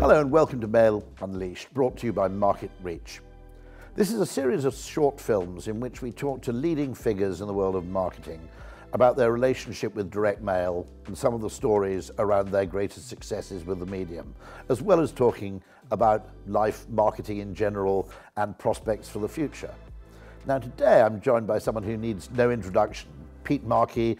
Hello and welcome to Mail Unleashed, brought to you by Market Reach. This is a series of short films in which we talk to leading figures in the world of marketing about their relationship with direct mail and some of the stories around their greatest successes with the medium, as well as talking about life, marketing in general, and prospects for the future. Now today I'm joined by someone who needs no introduction, Pete Markey,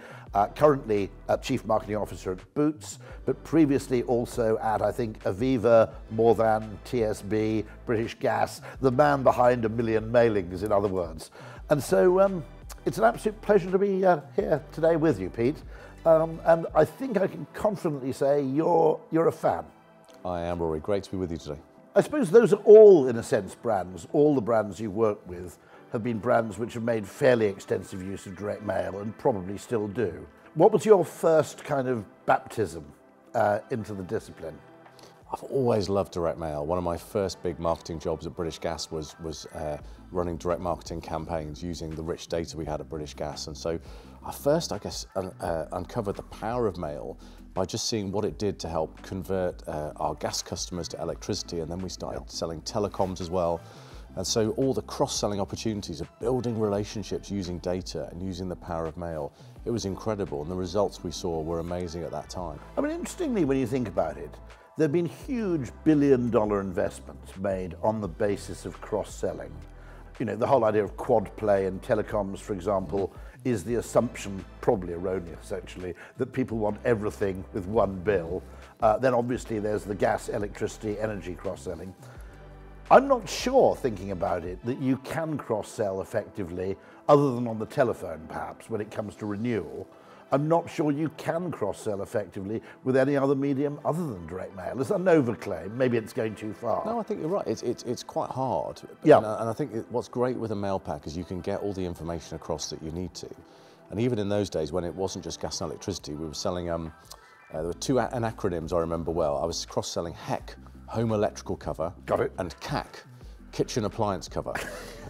currently Chief Marketing Officer at Boots, but previously also at, I think, Aviva, More Than, TSB, British Gas, the man behind a million mailings, in other words. And so it's an absolute pleasure to be here today with you, Pete. And I think I can confidently say you're a fan. I am, Rory. Great to be with you today. I suppose those are all, in a sense, brands. All the brands you work with have been brands which have made fairly extensive use of direct mail and probably still do. What was your first kind of baptism into the discipline? I've always loved direct mail. One of my first big marketing jobs at British Gas was running direct marketing campaigns using the rich data we had at British Gas. And so I first, I guess, uncovered the power of mail by just seeing what it did to help convert our gas customers to electricity. And then we started selling telecoms as well. And so all the cross-selling opportunities of building relationships using data and using the power of mail, it was incredible. And the results we saw were amazing at that time. I mean, interestingly, when you think about it, there have been huge billion-dollar investments made on the basis of cross-selling. You know, the whole idea of quad play in telecoms, for example, is the assumption, probably erroneous actually, that people want everything with one bill. Then obviously there's the gas, electricity, energy cross-selling. I'm not sure, thinking about it, that you can cross-sell effectively, other than on the telephone perhaps, when it comes to renewal. I'm not sure you can cross-sell effectively with any other medium other than direct mail. It's an overclaim, maybe it's going too far. No, I think you're right. It's quite hard. Yeah. And I think what's great with a mail pack is you can get all the information across that you need to. And even in those days when it wasn't just gas and electricity, we were selling, there were two acronyms I remember well. I was cross-selling HEC, home electrical cover. Got it. And CAC, kitchen appliance cover.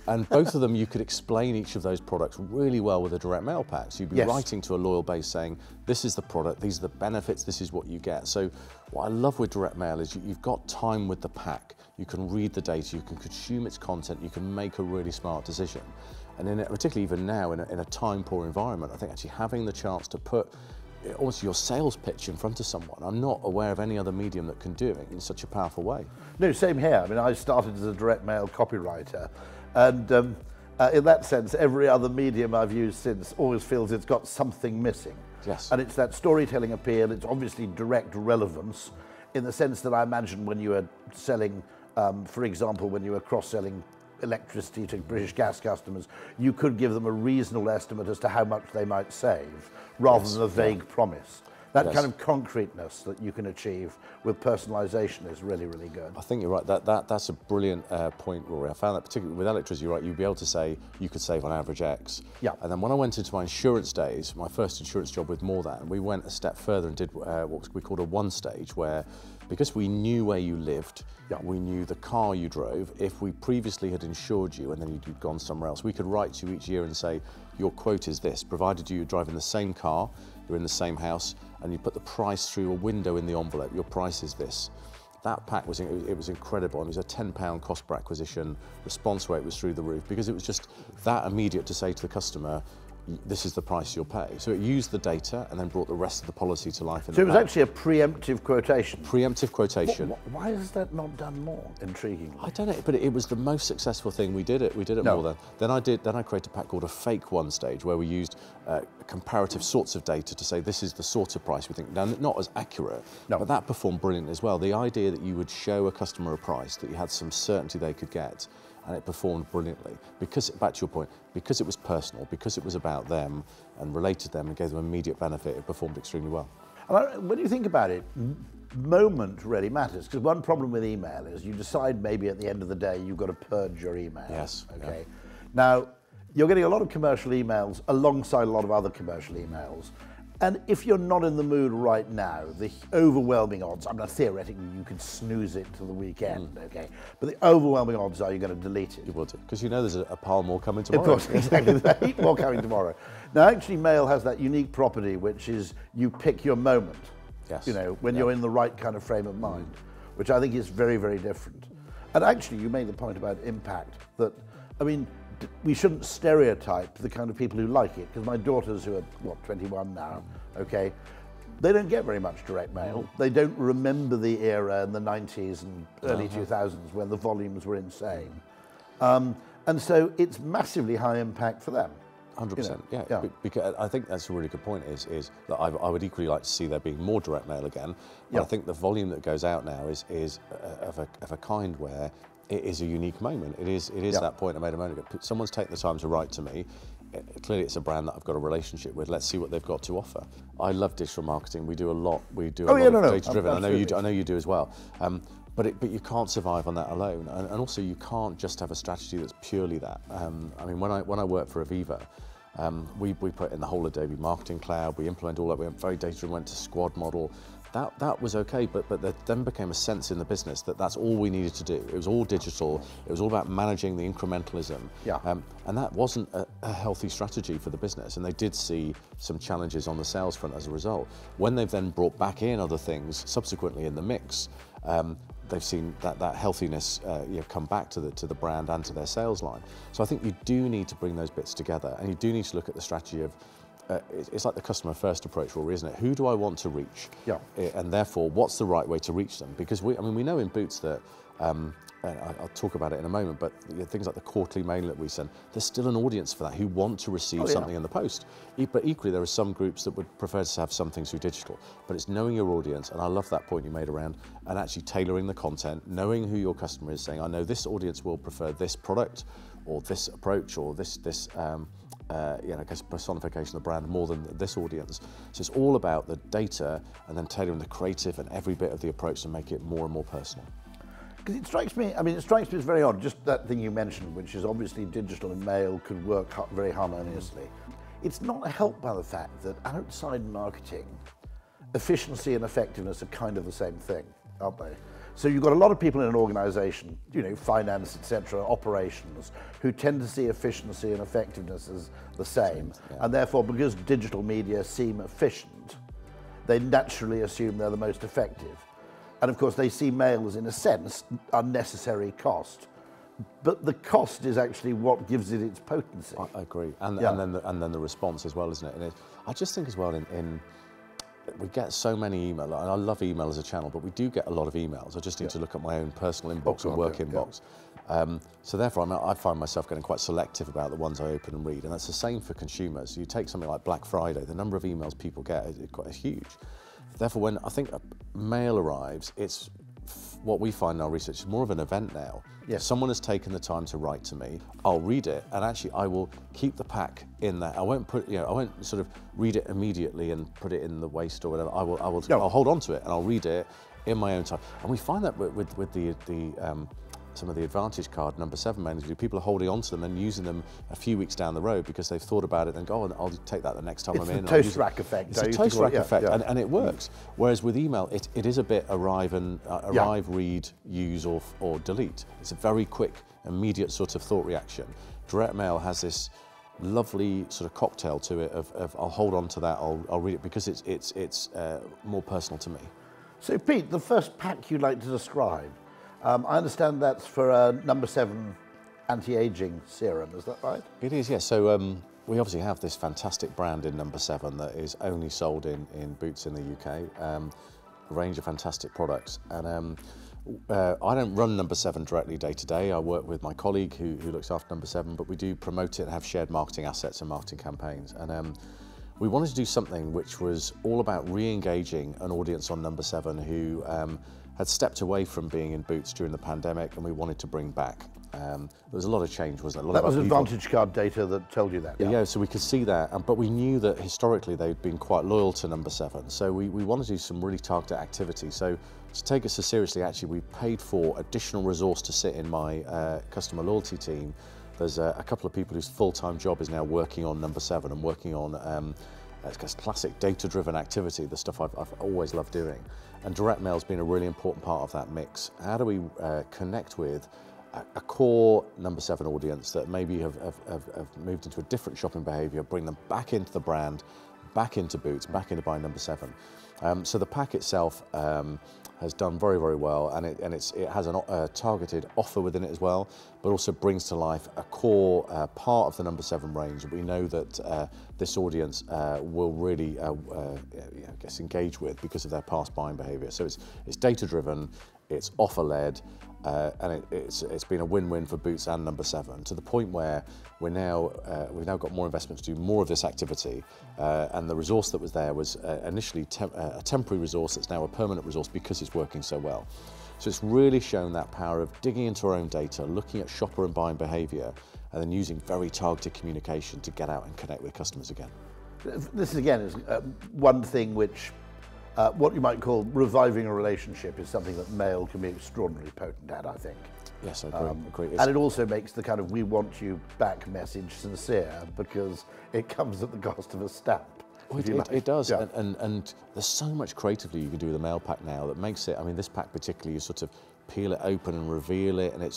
And both of them, you could explain each of those products really well with a direct mail pack. So you'd be writing to a loyal base saying, this is the product, these are the benefits, this is what you get. So what I love with direct mail is you've got time with the pack. You can read the data, you can consume its content, you can make a really smart decision. And particularly even now in a time-poor environment, I think actually having the chance to put almost your sales pitch in front of someone. I'm not aware of any other medium that can do it in such a powerful way. No, same here. I mean, I started as a direct mail copywriter, and in that sense, every other medium I've used since always feels it's got something missing. Yes. And it's that storytelling appeal, it's obviously direct relevance, in the sense that I imagine when you were selling, for example, when you were cross-selling electricity to British Gas customers, you could give them a reasonable estimate as to how much they might save, rather than a vague promise. That kind of concreteness that you can achieve with personalisation is really, really good. I think you're right. That's a brilliant point, Rory. I found that particularly with electricity, you're right, you'd be able to say you could save on average X. Yeah. And then when I went into my insurance days, my first insurance job with More Than, we went a step further and did what we called a one stage, where because we knew where you lived, we knew the car you drove, if we previously had insured you and then you'd gone somewhere else, we could write to you each year and say, your quote is this, provided you're driving the same car, you're in the same house, and you put the price through a window in the envelope, your price is this. That pack was incredible. It was a £10 cost per acquisition, response rate was through the roof, because it was just that immediate to say to the customer, this is the price you'll pay. So it used the data and then brought the rest of the policy to life. So it was actually a preemptive quotation? Preemptive quotation. Why is that not done more, intriguingly? I don't know, but it was the most successful thing we did. We did it More Than. Then I created a pack called a fake one stage, where we used comparative sorts of data to say this is the sort of price we think. Now, not as accurate, but that performed brilliantly as well. The idea that you would show a customer a price that you had some certainty they could get, and it performed brilliantly. Because, back to your point, because it was personal, because it was about them and related them and gave them immediate benefit, it performed extremely well. And when you think about it, moment really matters, because one problem with email is you decide maybe at the end of the day you've got to purge your email. Yes. Okay. Now, you're getting a lot of commercial emails alongside a lot of other commercial emails. And if you're not in the mood right now, the overwhelming odds, I mean, theoretically you could snooze it to the weekend, okay? But the overwhelming odds are you're going to delete it. You will do, because you know there's a pile more coming tomorrow. Of course, exactly, there's a heap more coming tomorrow. Now, actually, mail has that unique property, which is you pick your moment. Yes. You know, when you're in the right kind of frame of mind. which I think is very, very different. And actually, you made the point about impact, that, I mean, we shouldn't stereotype the kind of people who like it, because my daughters, who are, what, 21 now, okay, they don't get very much direct mail. They don't remember the era in the 90s and early 2000s when the volumes were insane. And so it's massively high impact for them. 100%, yeah. Because I think that's a really good point, is that I would equally like to see there being more direct mail again. But I think the volume that goes out now is of a kind where it is a unique moment. It is that point I made a moment ago. Someone's taken the time to write to me. Clearly it's a brand that I've got a relationship with. Let's see what they've got to offer. I love digital marketing. We do a lot. We do a lot of data-driven. I know you do as well. But you can't survive on that alone. And also you can't just have a strategy that's purely that. I mean, when I worked for Aviva, we put in the whole Adobe Marketing Cloud. We implemented all that. We went very data-driven, went to squad model. That was okay, but there then became a sense in the business that that's all we needed to do. It was all digital. It was all about managing the incrementalism. And that wasn't a healthy strategy for the business. And they did see some challenges on the sales front as a result. When they've then brought back in other things subsequently in the mix, they've seen that healthiness come back to the brand and to their sales line. So I think you do need to bring those bits together, and you do need to look at the strategy of it's like the customer first approach, Rory, isn't it? Who do I want to reach? And therefore, what's the right way to reach them? Because we know in Boots that, and I'll talk about it in a moment, but things like the quarterly mailing that we send, there's still an audience for that who want to receive something in the post. But equally, there are some groups that would prefer to have some things through digital. But it's knowing your audience, and I love that point you made around, and actually tailoring the content, knowing who your customer is, saying, I know this audience will prefer this product, or this approach, or this I guess personification of the brand more than this audience. So it's all about the data and then tailoring the creative and every bit of the approach to make it more and more personal. Because it strikes me as very odd, just that thing you mentioned, which is obviously digital and mail could work very harmoniously. It's not helped by the fact that outside marketing, efficiency and effectiveness are kind of the same thing, aren't they? So you've got a lot of people in an organization, finance, etc., operations, who tend to see efficiency and effectiveness as the same. And therefore, because digital media seem efficient, they naturally assume they're the most effective. And of course, they see mail as, in a sense, unnecessary cost. But the cost is actually what gives it its potency. I agree. And then the response as well, isn't it? And I just think as well we get so many emails, and I love email as a channel, but we do get a lot of emails. I just need to look at my own personal inbox and work inbox. So therefore, I find myself getting quite selective about the ones I open and read, and that's the same for consumers. You take something like Black Friday, the number of emails people get is quite huge. Therefore, when I think mail arrives, it's what we find in our research is more of an event now. Someone has taken the time to write to me. I'll read it, and actually, I will keep the pack in there. I won't I won't sort of read it immediately and put it in the waste or whatever. I'll hold on to it and I'll read it in my own time. And we find that with some of the Advantage card number 7 menus, people are holding on to them and using them a few weeks down the road because they've thought about it and go, I'll take that the next time I'm in. It's the toast rack effect. It's a toast rack effect, and it works. Whereas with email, it is a bit arrive, read, use, or delete. It's a very quick, immediate sort of thought reaction. Direct mail has this lovely sort of cocktail to it of I'll hold on to that, I'll read it because it's more personal to me. So Pete, the first pack you'd like to describe, I understand that's for a number 7 anti-aging serum, is that right? It is, yes. So we obviously have this fantastic brand in number 7 that is only sold in Boots in the UK, a range of fantastic products. And I don't run number 7 directly day to day. I work with my colleague who looks after number 7, but we do promote it and have shared marketing assets and marketing campaigns. And we wanted to do something which was all about re-engaging an audience on number 7 who had stepped away from being in Boots during the pandemic, and we wanted to bring back. There was a lot of change, wasn't it? That was Advantage card data that told you that. Yeah, so we could see that, but we knew that historically they'd been quite loyal to number 7. So we wanted to do some really targeted activity. So to take us so seriously, actually, we paid for additional resource to sit in my customer loyalty team. There's a couple of people whose full-time job is now working on number 7 and working on it's classic data-driven activity, the stuff I've always loved doing. And direct mail's been a really important part of that mix. How do we connect with a core number 7 audience that maybe have moved into a different shopping behaviour, bring them back into the brand, back into boots, back into buying number 7. So the pack itself has done very, very well, and it has a targeted offer within it as well, but also brings to life a core part of the number 7 range. We know that this audience will really, I guess, engage with because of their past buying behaviour. So it's data-driven, it's offer-led, and it's been a win-win for Boots and number 7, to the point where we've now got more investment to do more of this activity, and the resource that was there was initially a temporary resource that's now a permanent resource because it's working so well. So it's really shown that power of digging into our own data, looking at shopper and buying behaviour, and then using very targeted communication to get out and connect with customers again. This again is one thing which what you might call reviving a relationship is something that mail can be extraordinarily potent at, I think. Yes, I agree. And it also makes the kind of "we want you back" message sincere, because it comes at the cost of a stamp. Oh, it does, yeah. And there's so much creatively you can do with a mail pack now that makes it, I mean, this pack particularly, you sort of peel it open and reveal it, and it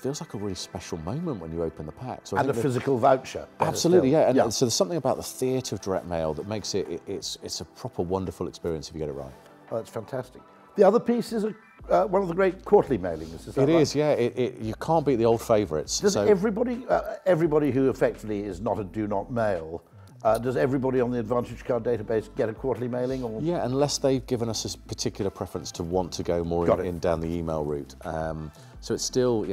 feels like a really special moment when you open the pack. So and a physical voucher. Absolutely, yeah. And so there's something about the theatre of direct mail that makes it's a proper wonderful experience if you get it right. Oh, that's fantastic. The other piece is one of the great quarterly mailings. Is that right? It is, yeah. You can't beat the old favourites. Does everybody who effectively is not a do not mail, does everybody on the Advantage Card database get a quarterly mailing? Or? Yeah, unless they've given us a particular preference to want to go more down the email route. So it's still,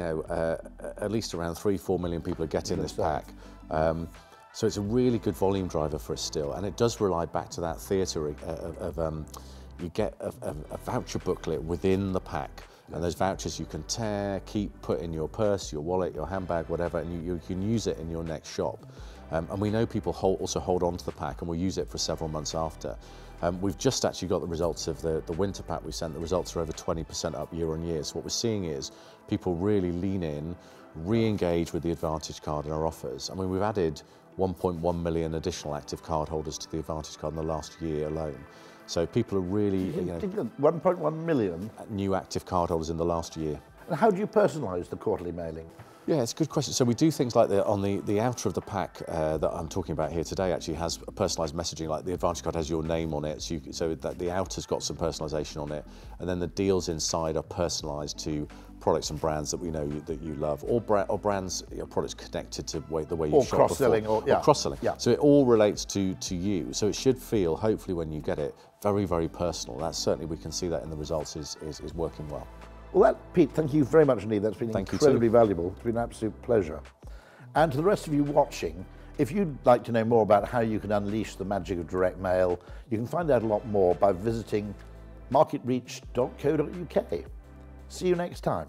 at least around 3-4 million people are getting this pack. So it's a really good volume driver for us still, and it does rely back to that theatre of you get a voucher booklet within the pack. And those vouchers you can tear, keep, put in your purse, your wallet, your handbag, whatever, and you can use it in your next shop. And we know people also hold on to the pack and will use it for several months after. We've just actually got the results of the winter pack we sent. The results are over 20% up year on year. So what we're seeing is people really lean in, re-engage with the Advantage Card and our offers. I mean, we've added 1.1 million additional active card holders to the Advantage Card in the last year alone. So people are really, 1.1 million new active card holders in the last year. And how do you personalise the quarterly mailing? Yeah, it's a good question. So we do things like on the outer of the pack that I'm talking about here today actually has a personalised messaging, like the Advantage Card has your name on it, so that the outer's got some personalisation on it, and then the deals inside are personalised to products and brands that we know that you love, or brands, products connected to the way you shop. Or cross-selling. Or cross-selling. Yeah. So it all relates to you. So it should feel, hopefully when you get it, very, very personal. That's certainly, we can see that in the results is working well. Well, Pete, thank you very much indeed. That's been incredibly valuable. It's been an absolute pleasure. And to the rest of you watching, if you'd like to know more about how you can unleash the magic of direct mail, you can find out a lot more by visiting marketreach.co.uk. See you next time.